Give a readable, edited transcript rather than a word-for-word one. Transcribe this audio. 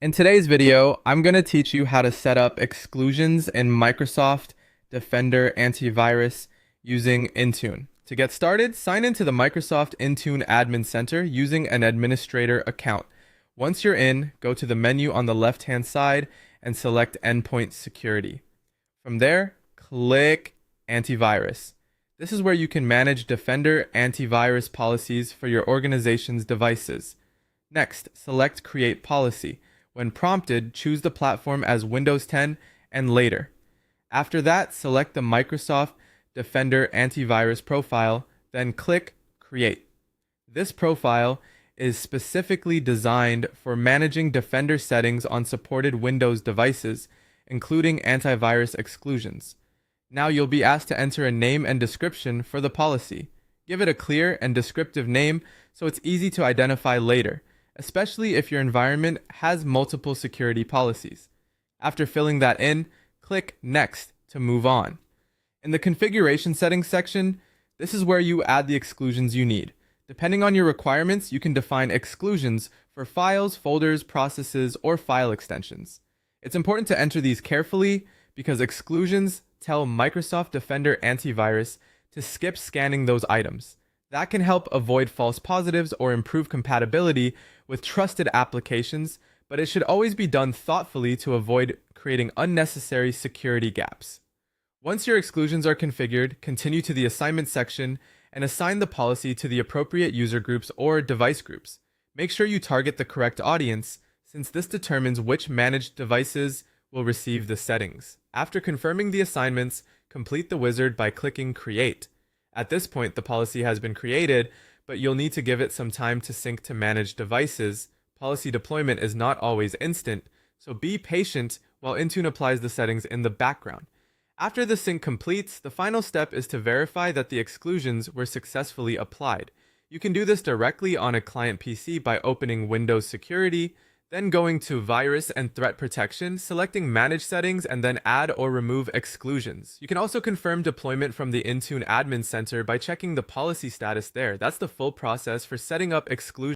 In today's video, I'm going to teach you how to set up exclusions in Microsoft Defender Antivirus using Intune. To get started, sign into the Microsoft Intune Admin Center using an administrator account. Once you're in, go to the menu on the left-hand side and select Endpoint Security. From there, click Antivirus. This is where you can manage Defender antivirus policies for your organization's devices. Next, select Create Policy. When prompted, choose the platform as Windows 10 and later. After that, select the Microsoft Defender Antivirus profile, then click Create. This profile is specifically designed for managing Defender settings on supported Windows devices, including antivirus exclusions. Now you'll be asked to enter a name and description for the policy. Give it a clear and descriptive name so it's easy to identify later, especially if your environment has multiple security policies. After filling that in, click Next to move on. In the Configuration Settings section, this is where you add the exclusions you need. Depending on your requirements, you can define exclusions for files, folders, processes, or file extensions. It's important to enter these carefully because exclusions tell Microsoft Defender Antivirus to skip scanning those items. That can help avoid false positives or improve compatibility with trusted applications, but it should always be done thoughtfully to avoid creating unnecessary security gaps. Once your exclusions are configured, continue to the Assignment section and assign the policy to the appropriate user groups or device groups. Make sure you target the correct audience, since this determines which managed devices will receive the settings. After confirming the assignments, complete the wizard by clicking Create. At this point, the policy has been created, but you'll need to give it some time to sync to managed devices. Policy deployment is not always instant, so be patient while Intune applies the settings in the background. After the sync completes, the final step is to verify that the exclusions were successfully applied. You can do this directly on a client PC by opening Windows Security, then going to Virus and Threat Protection, selecting Manage Settings, and then add or remove exclusions. You can also confirm deployment from the Intune Admin Center by checking the policy status there. That's the full process for setting up exclusions.